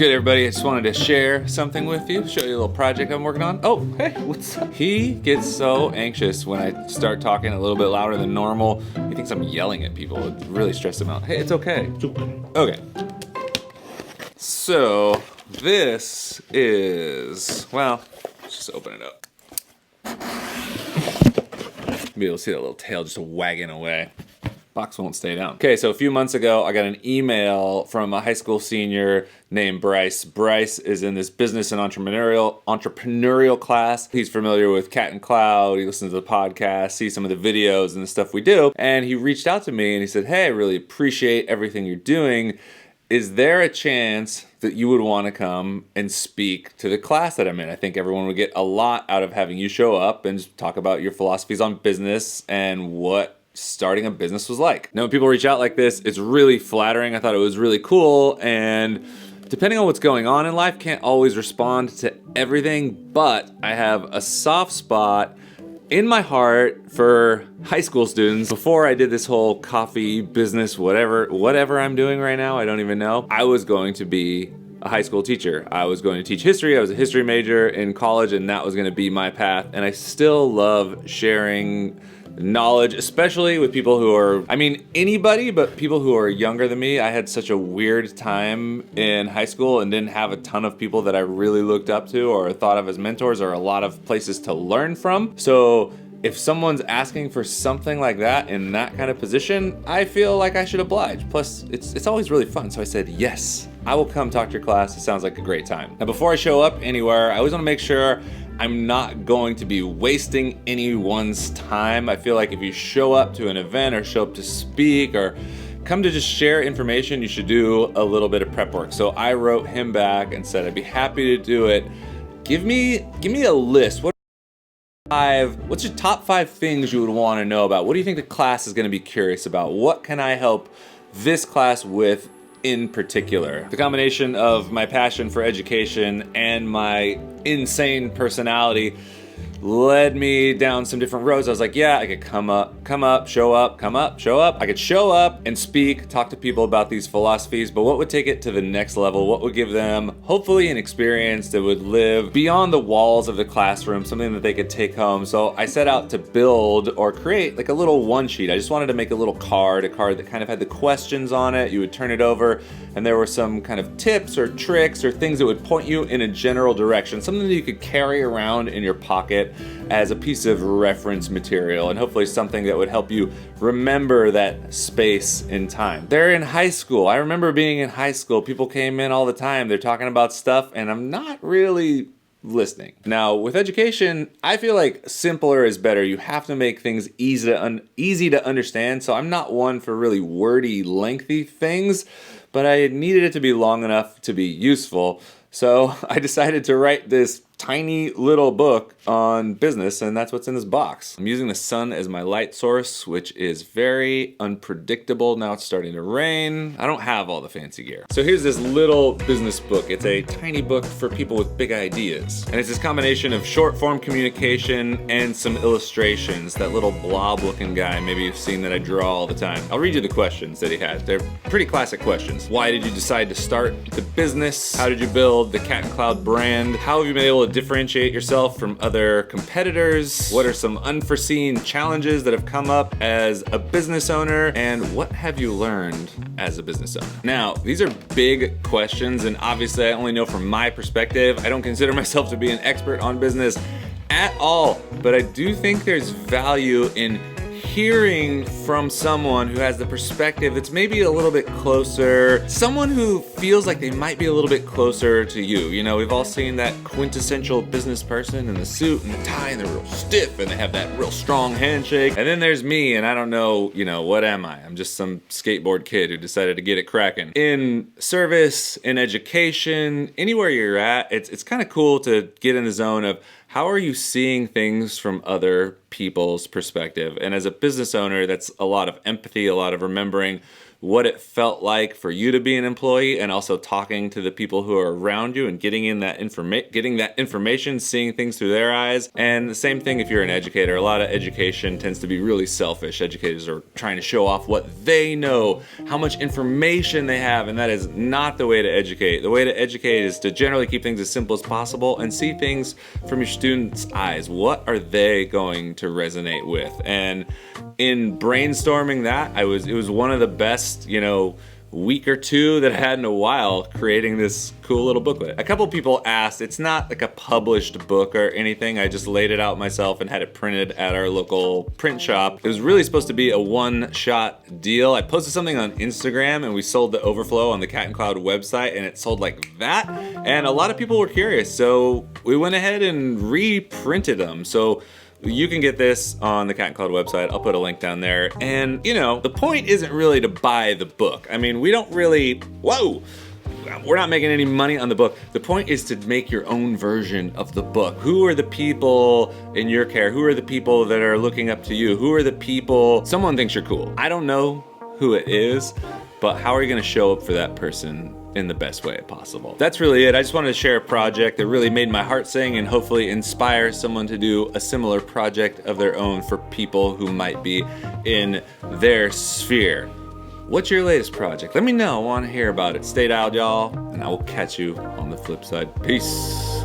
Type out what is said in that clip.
good, everybody? I just wanted to share something with you, show you a little project I'm working on. Oh, hey, what's up? He gets so anxious when I start talking a little bit louder than normal. He thinks I'm yelling at people. It really stresses him out. Hey, it's okay. Okay. So, this is, well, let's just open it up. Be able to see that little tail just wagging away. Box won't stay down. Okay, so a few months ago, I got an email from a high school senior named Bryce. Bryce is in this business and entrepreneurial class. He's familiar with Cat and Cloud. He listens to the podcast, sees some of the videos and the stuff we do. And he reached out to me and he said, hey, I really appreciate everything you're doing. Is there a chance that you would want to come and speak to the class that I'm in? I think everyone would get a lot out of having you show up and just talk about your philosophies on business and what starting a business was like. Now, when people reach out like this, it's really flattering. I thought it was really cool, and depending on what's going on in life, can't always respond to everything, but I have a soft spot in my heart for high school students. Before I did this whole coffee business, whatever I'm doing right now, I don't even know, I was going to be a high school teacher. I was going to teach history. I was a history major in college, and that was going to be my path. And I still love sharing knowledge, especially with people who are, anybody, but people who are younger than me. I had such a weird time in high school and didn't have a ton of people that I really looked up to or thought of as mentors or a lot of places to learn from. So if someone's asking for something like that in that kind of position, I feel like I should oblige. Plus, it's always really fun. So I said, yes, I will come talk to your class. It sounds like a great time. Now, before I show up anywhere, I always want to make sure I'm not going to be wasting anyone's time. I feel like if you show up to an event or show up to speak or come to just share information, you should do a little bit of prep work. So I wrote him back and said, I'd be happy to do it. Give me a list. What's your top 5 things you would want to know about? What do you think the class is going to be curious about? What can I help this class with in particular? The combination of my passion for education and my insane personality led me down some different roads. I was like, yeah, I could come up, show up. I could show up and speak, talk to people about these philosophies, but what would take it to the next level? What would give them, hopefully, an experience that would live beyond the walls of the classroom, something that they could take home? So I set out to build or create like a little one sheet. I just wanted to make a little card, that kind of had the questions on it. You would turn it over, and there were some kind of tips or tricks or things that would point you in a general direction, something that you could carry around in your pocket as a piece of reference material, and hopefully something that would help you remember that space in time. They're in high school. I remember being in high school. People came in all the time. They're talking about stuff, and I'm not really listening. Now, with education, I feel like simpler is better. You have to make things easy to understand, so I'm not one for really wordy, lengthy things, but I needed it to be long enough to be useful. So I decided to write this tiny little book on business, and that's what's in this box. I'm using the sun as my light source, which is very unpredictable. Now it's starting to rain. I don't have all the fancy gear. So here's this little business book. It's a tiny book for people with big ideas. And it's this combination of short form communication and some illustrations. That little blob looking guy, maybe you've seen that I draw all the time. I'll read you the questions that he had. They're pretty classic questions. Why did you decide to start the business? How did you build the Cat and Cloud brand? How have you been able to differentiate yourself from other competitors? What are some unforeseen challenges that have come up as a business owner? And what have you learned as a business owner? Now, these are big questions, and obviously I only know from my perspective. I don't consider myself to be an expert on business at all, but I do think there's value in hearing from someone who has the perspective that's maybe a little bit closer, someone who feels like they might be a little bit closer to you. You know, we've all seen that quintessential business person in the suit and the tie, and they're real stiff and they have that real strong handshake. And then there's me, and I don't know, what am I? I'm just some skateboard kid who decided to get it cracking. In service, in education, anywhere you're at, it's kind of cool to get in the zone of how are you seeing things from other people's perspective? And as a business owner, that's a lot of empathy, a lot of remembering what it felt like for you to be an employee, and also talking to the people who are around you and getting that information, seeing things through their eyes. And the same thing if you're an educator. A lot of education tends to be really selfish. Educators are trying to show off what they know, how much information they have, and that is not the way to educate. The way to educate is to generally keep things as simple as possible and see things from your students' eyes. What are they going to resonate with? And in brainstorming that, it was one of the best, week or two that I had in a while creating this cool little booklet. A couple people asked, it's not like a published book or anything. I just laid it out myself and had it printed at our local print shop. It was really supposed to be a one-shot deal. I posted something on Instagram and we sold the overflow on the Cat and Cloud website, and it sold like that. And a lot of people were curious, so we went ahead and reprinted them. So you can get this on the Cat and Cloud website. I'll put a link down there. And, the point isn't really to buy the book. I mean, we don't really, we're not making any money on the book. The point is to make your own version of the book. Who are the people in your care? Who are the people that are looking up to you? Who are the people, someone thinks you're cool. I don't know who it is, but how are you gonna show up for that person in the best way possible? That's really it. I just wanted to share a project that really made my heart sing and hopefully inspire someone to do a similar project of their own for people who might be in their sphere. What's your latest project? Let me know. I want to hear about it. Stay dialed, y'all, and I will catch you on the flip side. Peace.